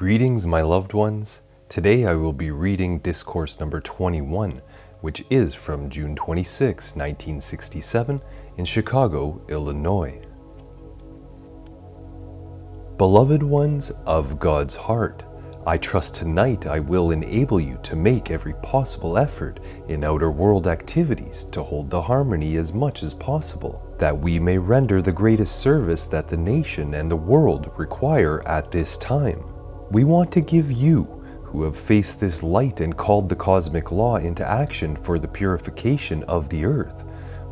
Greetings, my loved ones. Today I will be reading Discourse number 21, which is from June 26, 1967, in Chicago, Illinois. Beloved ones of God's heart, I trust tonight I will enable you to make every possible effort in outer world activities to hold the harmony as much as possible, that we may render the greatest service that the nation and the world require at this time. We want to give you, who have faced this light and called the cosmic law into action for the purification of the earth,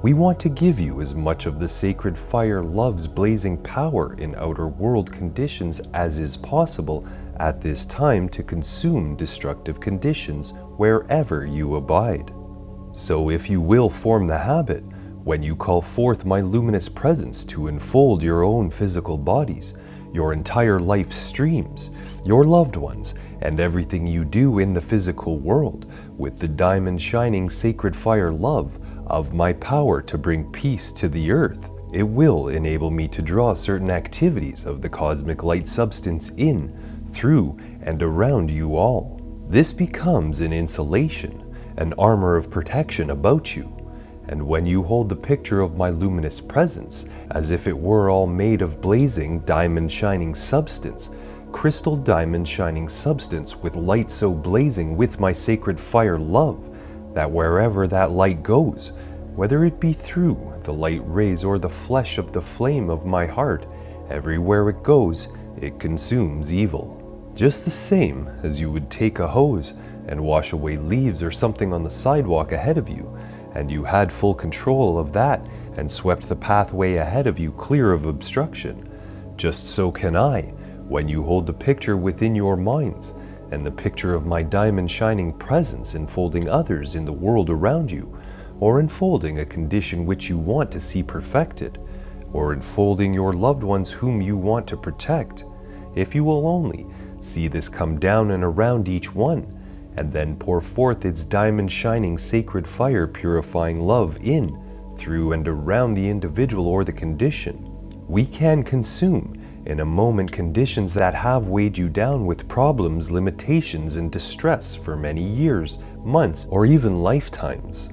we want to give you as much of the sacred fire love's blazing power in outer world conditions as is possible at this time to consume destructive conditions wherever you abide. So if you will form the habit, when you call forth my luminous presence to enfold your own physical bodies, your entire life streams, your loved ones, and everything you do in the physical world with the diamond shining sacred fire love of my power to bring peace to the earth, it will enable me to draw certain activities of the cosmic light substance in, through, and around you all. This becomes an insulation, an armor of protection about you. And when you hold the picture of my luminous presence, as if it were all made of blazing, diamond shining substance, crystal diamond shining substance with light so blazing with my sacred fire love, that wherever that light goes, whether it be through the light rays or the flesh of the flame of my heart, everywhere it goes, it consumes evil. Just the same as you would take a hose and wash away leaves or something on the sidewalk ahead of you, and you had full control of that and swept the pathway ahead of you clear of obstruction. Just so can I, when you hold the picture within your minds, and the picture of my diamond shining presence enfolding others in the world around you, or enfolding a condition which you want to see perfected, or enfolding your loved ones whom you want to protect. If you will only see this come down and around each one, and then pour forth its diamond shining sacred fire purifying love in, through, and around the individual or the condition, we can consume in a moment conditions that have weighed you down with problems, limitations, and distress for many years, months, or even lifetimes.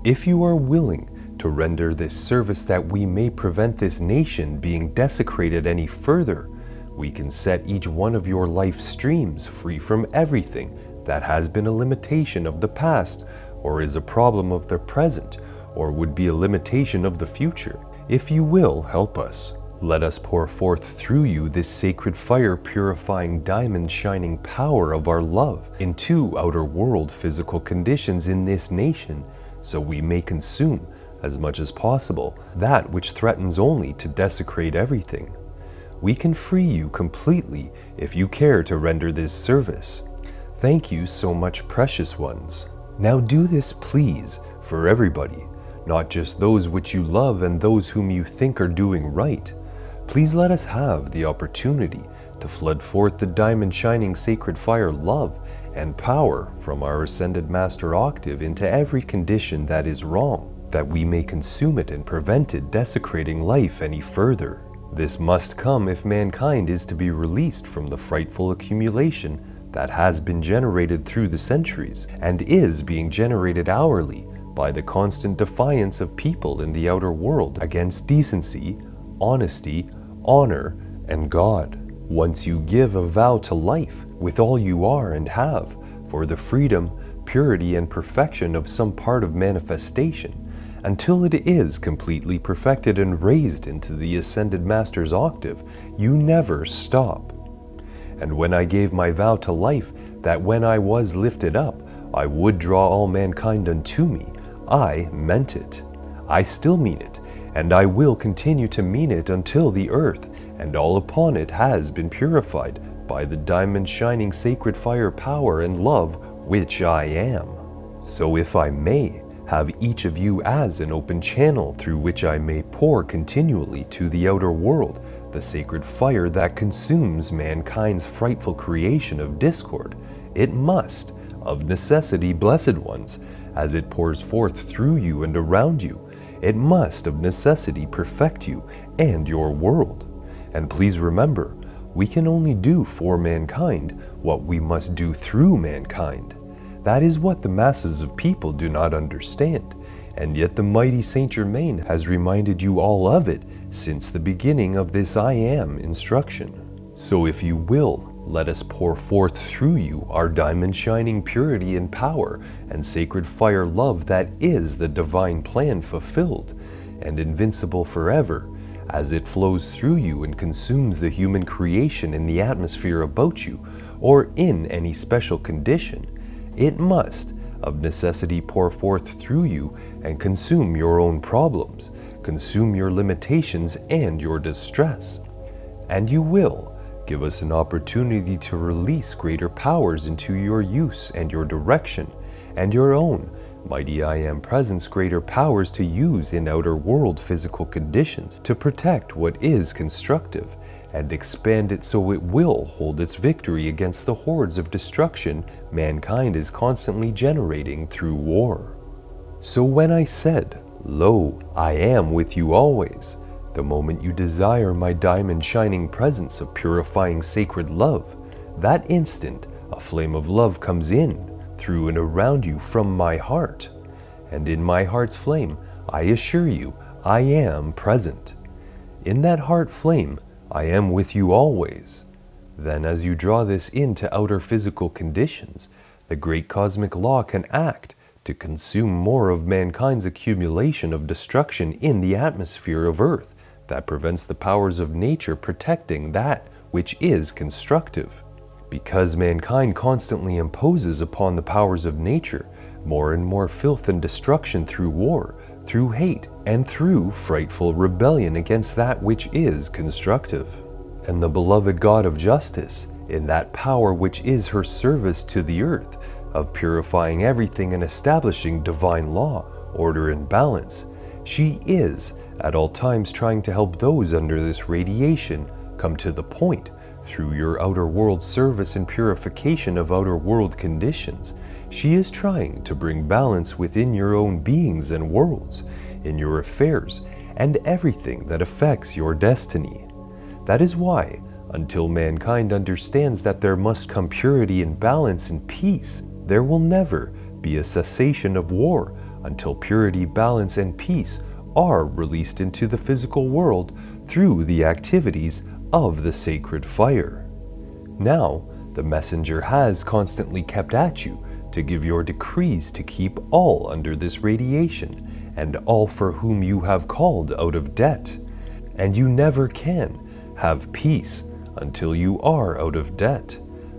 If you are willing to render this service that we may prevent this nation being desecrated any further, we can set each one of your life streams free from everything that has been a limitation of the past, or is a problem of the present, or would be a limitation of the future. If you will help us, let us pour forth through you this sacred fire purifying diamond shining power of our love into outer world physical conditions in this nation, so we may consume, as much as possible, that which threatens only to desecrate everything. We can free you completely if you care to render this service. Thank you so much, precious ones. Now do this, please, for everybody, not just those which you love and those whom you think are doing right. Please let us have the opportunity to flood forth the diamond shining sacred fire love and power from our ascended master octave into every condition that is wrong, that we may consume it and prevent it desecrating life any further. This must come if mankind is to be released from the frightful accumulation that has been generated through the centuries and is being generated hourly by the constant defiance of people in the outer world against decency, honesty, honor, and God. Once you give a vow to life with all you are and have for the freedom, purity, and perfection of some part of manifestation, until it is completely perfected and raised into the ascended master's octave, you never stop. And when I gave my vow to life, that when I was lifted up, I would draw all mankind unto me, I meant it. I still mean it, and I will continue to mean it until the earth and all upon it has been purified by the diamond shining sacred fire power and love which I am. So if I may, have each of you as an open channel through which I may pour continually to the outer world the sacred fire that consumes mankind's frightful creation of discord, it must, of necessity, blessed ones, as it pours forth through you and around you, it must of necessity perfect you and your world. And please remember, We can only do for mankind what we must do through mankind. That is what the masses of people do not understand, and yet the mighty St.Germain has reminded you all of it since the beginning of this I Am instruction. So if you will, let us pour forth through you our diamond shining purity and power and sacred fire love that is the divine plan fulfilled and invincible forever, as it flows through you and consumes the human creation in the atmosphere about you, or in any special condition. It must, of necessity, pour forth through you and consume your own problems, consume your limitations and your distress. And you will give us an opportunity to release greater powers into your use and your direction, and your own mighty I Am presence greater powers to use in outer world physical conditions to protect what is constructive and expand it so it will hold its victory against the hordes of destruction mankind is constantly generating through war. So when I said, "Lo, I am with you always," the moment you desire my diamond shining presence of purifying sacred love, that instant a flame of love comes in, through and around you from my heart. And in my heart's flame, I assure you, I am present. In that heart flame, I am with you always. Then as you draw this into outer physical conditions, the great cosmic law can act to consume more of mankind's accumulation of destruction in the atmosphere of Earth that prevents the powers of nature protecting that which is constructive. Because mankind constantly imposes upon the powers of nature more and more filth and destruction through war, through hate, and through frightful rebellion against that which is constructive. And the beloved God of justice, in that power which is her service to the earth, of purifying everything and establishing divine law, order, and balance, she is at all times trying to help those under this radiation come to the point through your outer world service and purification of outer world conditions. She is trying to bring balance within your own beings and worlds, in your affairs, and everything that affects your destiny. That is why, until mankind understands that there must come purity and balance and peace, there will never be a cessation of war until purity, balance, and peace are released into the physical world through the activities of the sacred fire. Now, the messenger has constantly kept at you to give your decrees to keep all under this radiation, and all for whom you have called out of debt. And you never can have peace until you are out of debt.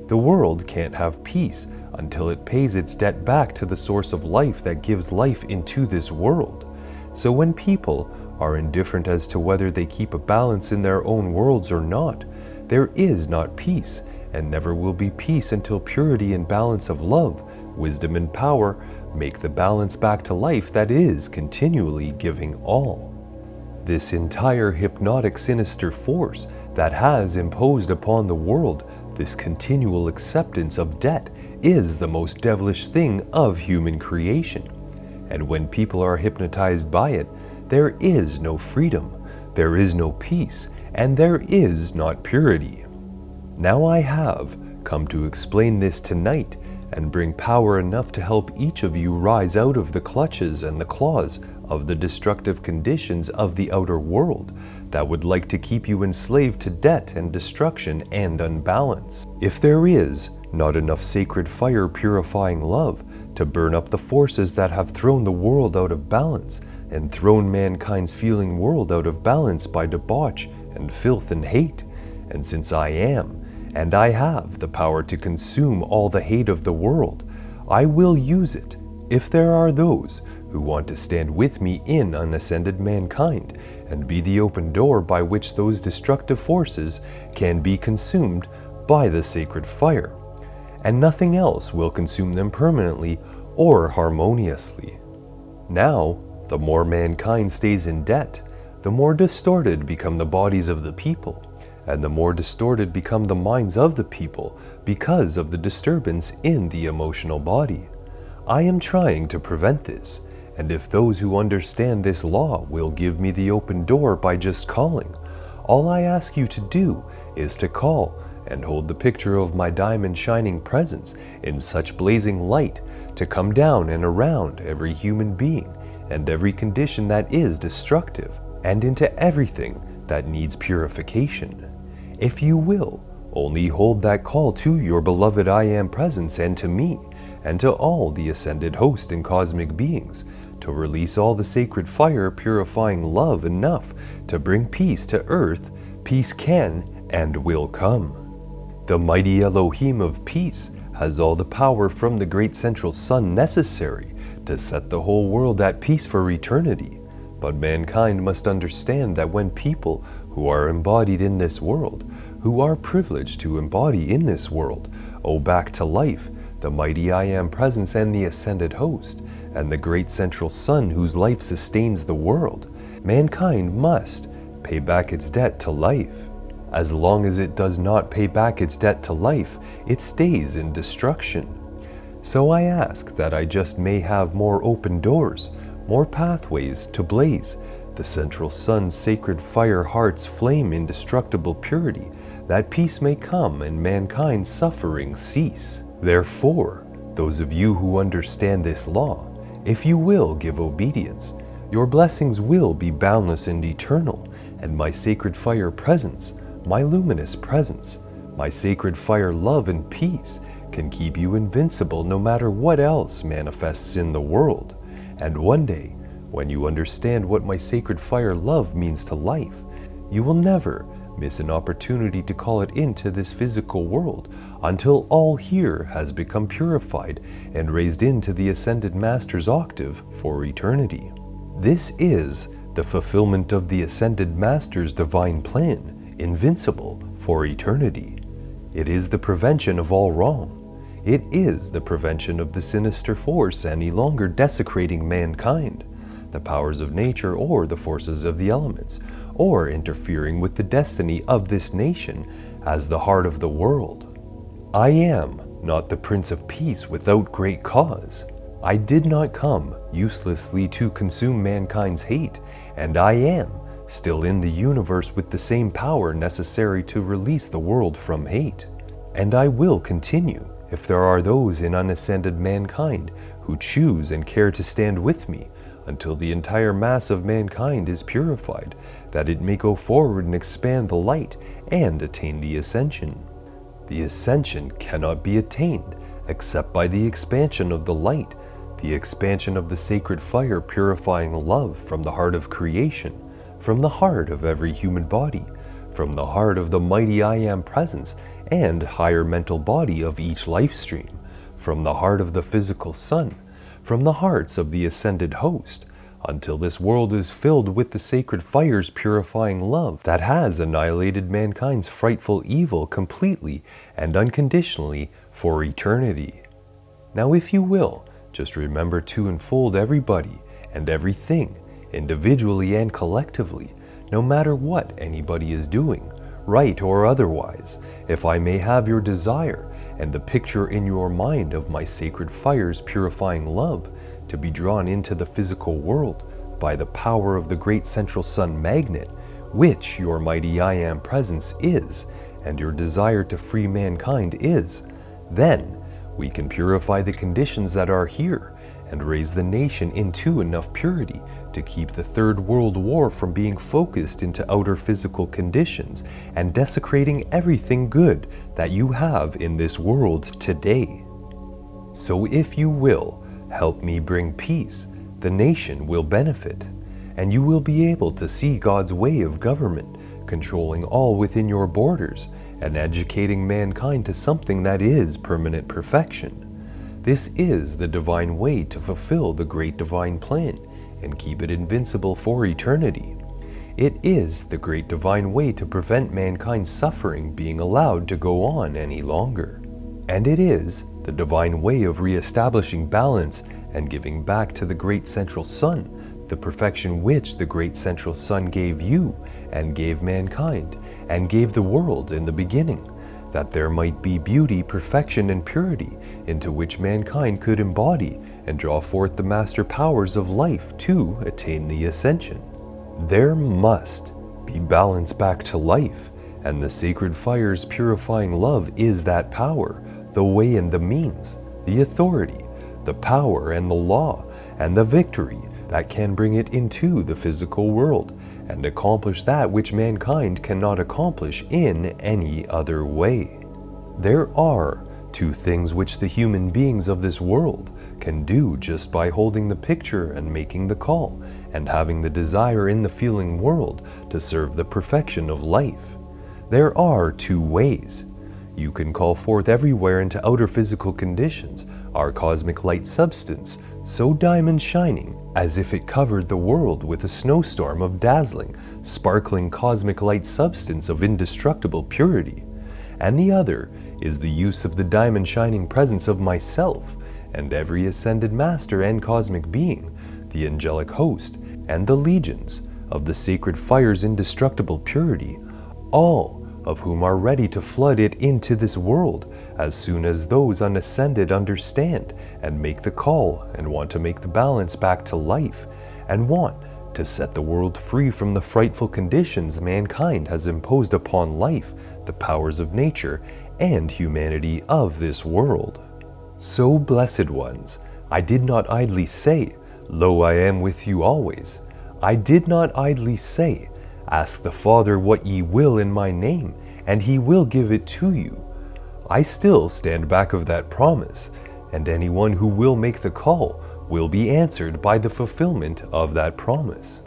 The world can't have peace until it pays its debt back to the source of life that gives life into this world. So when people are indifferent as to whether they keep a balance in their own worlds or not, there is not peace, and never will be peace until purity and balance of love, wisdom and power make the balance back to life that is continually giving all. This entire hypnotic sinister force that has imposed upon the world this continual acceptance of debt is the most devilish thing of human creation. And when people are hypnotized by it, there is no freedom, there is no peace, and there is not purity. Now I have come to explain this tonight and bring power enough to help each of you rise out of the clutches and the claws of the destructive conditions of the outer world that would like to keep you enslaved to debt and destruction and unbalance. If there is not enough sacred fire purifying love to burn up the forces that have thrown the world out of balance and thrown mankind's feeling world out of balance by debauch and filth and hate, and since I am, and I have the power to consume all the hate of the world, I will use it if there are those who want to stand with me in unascended mankind and be the open door by which those destructive forces can be consumed by the sacred fire, and nothing else will consume them permanently or harmoniously. Now, the more mankind stays in debt, the more distorted become the bodies of the people, and the more distorted become the minds of the people because of the disturbance in the emotional body. I am trying to prevent this, and if those who understand this law will give me the open door by just calling, All I ask you to do is to call and hold the picture of my diamond shining presence in such blazing light to come down and around every human being and every condition that is destructive, and into everything that needs purification. If you will, only hold that call to your beloved I Am presence and to me, and to all the ascended host and cosmic beings, to release all the sacred fire purifying love enough to bring peace to earth, peace can and will come. The mighty Elohim of peace has all the power from the great central sun necessary to set the whole world at peace for eternity. But mankind must understand that when people who are embodied in this world, who are privileged to embody in this world, owe back to life the mighty I Am presence and the ascended host, and the great central sun whose life sustains the world, mankind must pay back its debt to life. As long as it does not pay back its debt to life, it stays in destruction. So I ask that I just may have more open doors, more pathways to blaze the central sun's sacred fire heart's flame indestructible purity, that peace may come and mankind's suffering cease. Therefore, those of you who understand this law, if you will give obedience, your blessings will be boundless and eternal, and my sacred fire presence, my luminous presence, my sacred fire love and peace can keep you invincible no matter what else manifests in the world. And one day, when you understand what my sacred fire love means to life, you will never miss an opportunity to call it into this physical world until all here has become purified and raised into the Ascended Master's octave for eternity. This is the fulfillment of the Ascended Master's divine plan, invincible for eternity. It is the prevention of all wrong. It is the prevention of the sinister force any longer desecrating mankind, the powers of nature or the forces of the elements, or interfering with the destiny of this nation as the heart of the world. I am not the Prince of Peace without great cause. I did not come uselessly to consume mankind's hate, and I am still in the universe with the same power necessary to release the world from hate. And I will continue if there are those in unascended mankind who choose and care to stand with me until the entire mass of mankind is purified, that it may go forward and expand the light and attain the ascension. The ascension cannot be attained except by the expansion of the light, the expansion of the sacred fire purifying love from the heart of creation, from the heart of every human body, from the heart of the mighty I Am presence and higher mental body of each life stream, from the heart of the physical sun, from the hearts of the ascended host, until this world is filled with the sacred fire's purifying love that has annihilated mankind's frightful evil completely and unconditionally for eternity. Now, if you will, just remember to enfold everybody and everything, individually and collectively, no matter what anybody is doing, right or otherwise, if I may have your desire and the picture in your mind of my sacred fire's purifying love to be drawn into the physical world by the power of the great central sun magnet, which your mighty I Am presence is, and your desire to free mankind is, then we can purify the conditions that are here and raise the nation into enough purity to keep the Third World War from being focused into outer physical conditions and desecrating everything good that you have in this world today. So if you will help me bring peace, the nation will benefit, and you will be able to see God's way of government, controlling all within your borders and educating mankind to something that is permanent perfection. This is the divine way to fulfill the great divine plan and keep it invincible for eternity. It is the great divine way to prevent mankind's suffering being allowed to go on any longer. And it is the divine way of re-establishing balance and giving back to the great central sun the perfection which the great central sun gave you and gave mankind and gave the world in the beginning, that there might be beauty, perfection, and purity into which mankind could embody and draw forth the master powers of life to attain the ascension. There must be balanced back to life, and the sacred fire's purifying love is that power, the way and the means, the authority, the power and the law, and the victory that can bring it into the physical world and accomplish that which mankind cannot accomplish in any other way. There are two things which the human beings of this world can do just by holding the picture and making the call, and having the desire in the feeling world to serve the perfection of life. There are two ways. You can call forth everywhere into outer physical conditions our cosmic light substance, so diamond shining as if it covered the world with a snowstorm of dazzling, sparkling cosmic light substance of indestructible purity. And the other is the use of the diamond shining presence of myself and every ascended master and cosmic being, the angelic host, and the legions of the sacred fire's indestructible purity, all of whom are ready to flood it into this world as soon as those unascended understand and make the call and want to make the balance back to life and want to set the world free from the frightful conditions mankind has imposed upon life, the powers of nature, and humanity of this world. So, blessed ones, I did not idly say, "Lo, I am with you always." I did not idly say, "Ask the Father what ye will in my name, and he will give it to you." I still stand back of that promise, and anyone who will make the call will be answered by the fulfillment of that promise.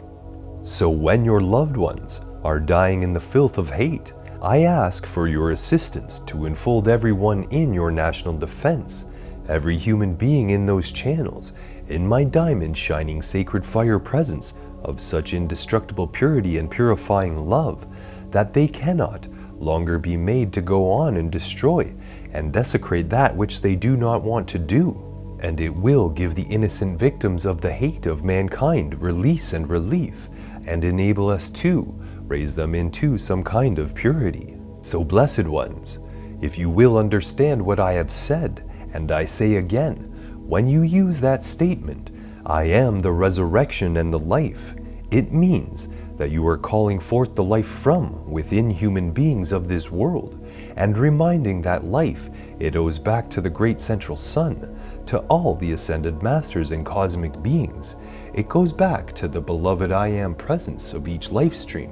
So when your loved ones are dying in the filth of hate, I ask for your assistance to enfold everyone in your national defense, every human being in those channels, in my diamond shining sacred fire presence of such indestructible purity and purifying love, that they cannot longer be made to go on and destroy and desecrate that which they do not want to do. And it will give the innocent victims of the hate of mankind release and relief, and enable us to raise them into some kind of purity. So, blessed ones, if you will understand what I have said, and I say again, when you use that statement, "I am the resurrection and the life," it means that you are calling forth the life from within human beings of this world, and reminding that life it owes back to the great central sun, to all the ascended masters and cosmic beings. It goes back to the beloved I Am presence of each life stream.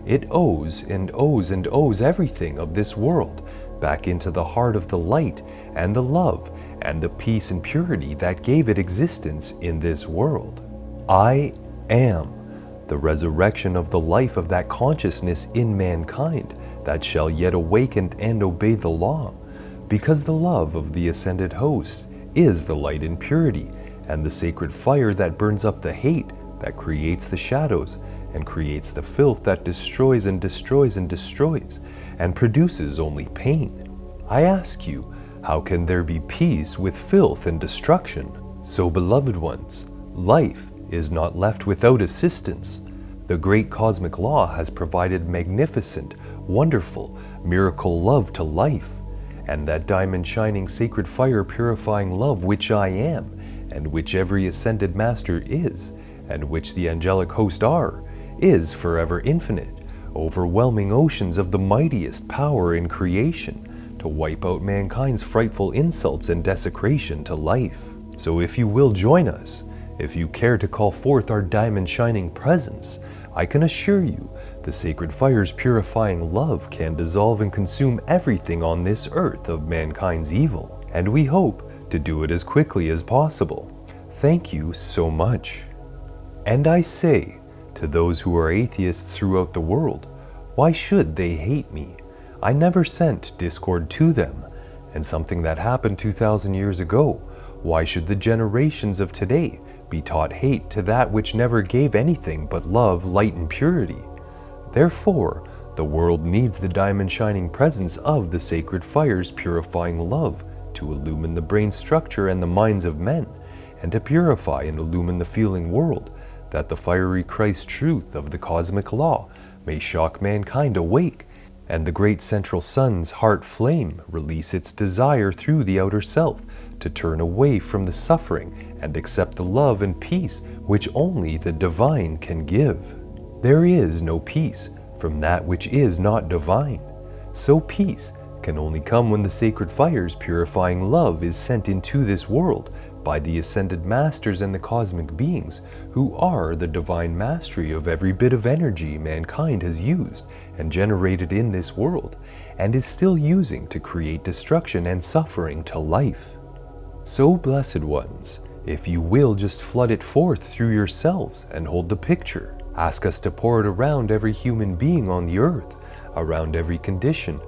It owes and owes and owes everything of this world back into the heart of the light and the love and the peace and purity that gave it existence in this world. I am the resurrection of the life of that consciousness in mankind that shall yet awaken and obey the law, because the love of the ascended hosts is the light and purity, and the sacred fire that burns up the hate that creates the shadows and creates the filth that destroys and destroys and destroys and produces only pain. I ask you, how can there be peace with filth and destruction? So, beloved ones, life is not left without assistance. The great cosmic law has provided magnificent, wonderful, miracle love to life, and that diamond shining sacred fire purifying love which I am, and which every ascended master is, and which the angelic host are, is forever infinite, overwhelming oceans of the mightiest power in creation to wipe out mankind's frightful insults and desecration to life. So if you will join us, if you care to call forth our diamond shining presence, I can assure you the sacred fire's purifying love can dissolve and consume everything on this earth of mankind's evil, and we hope to do it as quickly as possible. Thank you so much. And I say to those who are atheists throughout the world, why should they hate me? I never sent discord to them, and something that happened 2,000 years ago, why should the generations of today be taught hate to that which never gave anything but love, light, and purity? Therefore, the world needs the diamond shining presence of the sacred fire's purifying love to illumine the brain structure and the minds of men, and to purify and illumine the feeling world, that the fiery Christ truth of the cosmic law may shock mankind awake, and the great central sun's heart flame release its desire through the outer self to turn away from the suffering and accept the love and peace which only the divine can give. There is no peace from that which is not divine. So peace can only come when the sacred fire's purifying love is sent into this world by the ascended masters and the cosmic beings, who are the divine mastery of every bit of energy mankind has used and generated in this world, and is still using to create destruction and suffering to life. So, blessed ones, if you will just flood it forth through yourselves and hold the picture, ask us to pour it around every human being on the earth, around every condition,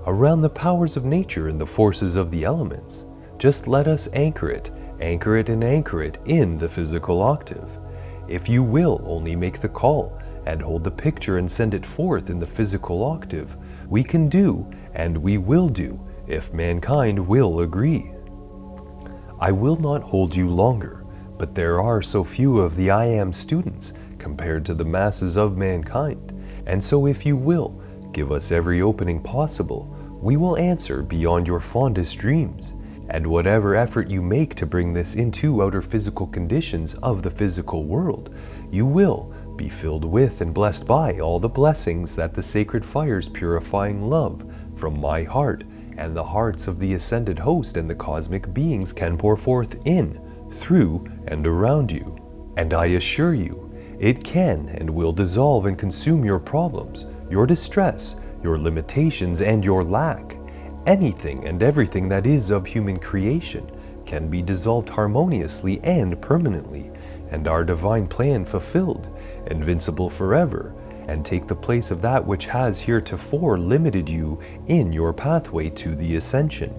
around the powers of nature and the forces of the elements. Just let us anchor it and anchor it in the physical octave. If you will only make the call and hold the picture and send it forth in the physical octave, we can do, and we will do, if mankind will agree. I will not hold you longer, but there are so few of the I Am students compared to the masses of mankind, and so if you will give us every opening possible, we will answer beyond your fondest dreams, and whatever effort you make to bring this into outer physical conditions of the physical world, you will be filled with and blessed by all the blessings that the sacred fire's purifying love from my heart and the hearts of the ascended host and the cosmic beings can pour forth in, through, and around you. And I assure you, it can and will dissolve and consume your problems, your distress, your limitations, and your lack. Anything and everything that is of human creation can be dissolved harmoniously and permanently, and our divine plan fulfilled, invincible forever, and take the place of that which has heretofore limited you in your pathway to the ascension.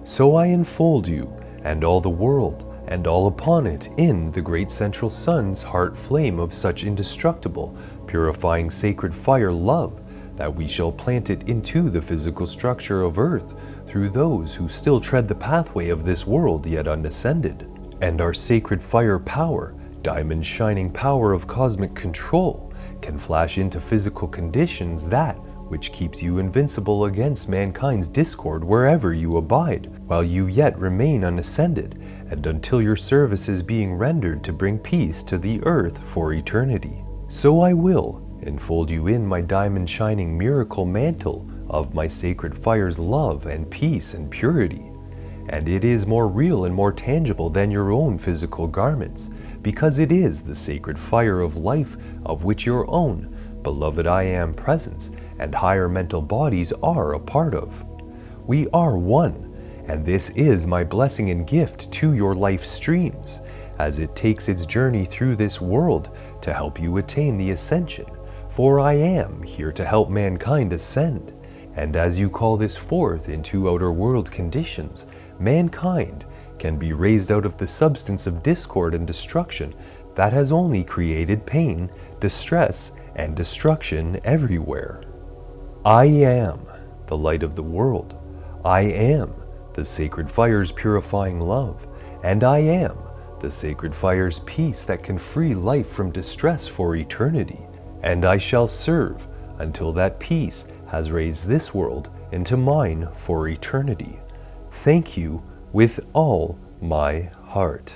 So I enfold you, and all the world, and all upon it, in the great central sun's heart flame of such indestructible, purifying sacred fire love, that we shall plant it into the physical structure of earth through those who still tread the pathway of this world yet unascended. And our sacred fire power, diamond shining power of cosmic control, can flash into physical conditions that which keeps you invincible against mankind's discord wherever you abide, while you yet remain unascended, and until your service is being rendered to bring peace to the earth for eternity. So I will enfold you in my diamond shining miracle mantle of my sacred fire's love and peace and purity. And it is more real and more tangible than your own physical garments, because it is the sacred fire of life of which your own beloved I Am presence and higher mental bodies are a part of. We are one, and this is my blessing and gift to your life streams, as it takes its journey through this world to help you attain the ascension. For I am here to help mankind ascend, and as you call this forth into outer world conditions, mankind can be raised out of the substance of discord and destruction that has only created pain, distress, and destruction everywhere. I am the light of the world. I am the sacred fire's purifying love, and I am the sacred fire's peace that can free life from distress for eternity. And I shall serve until that peace has raised this world into mine for eternity. Thank you with all my heart.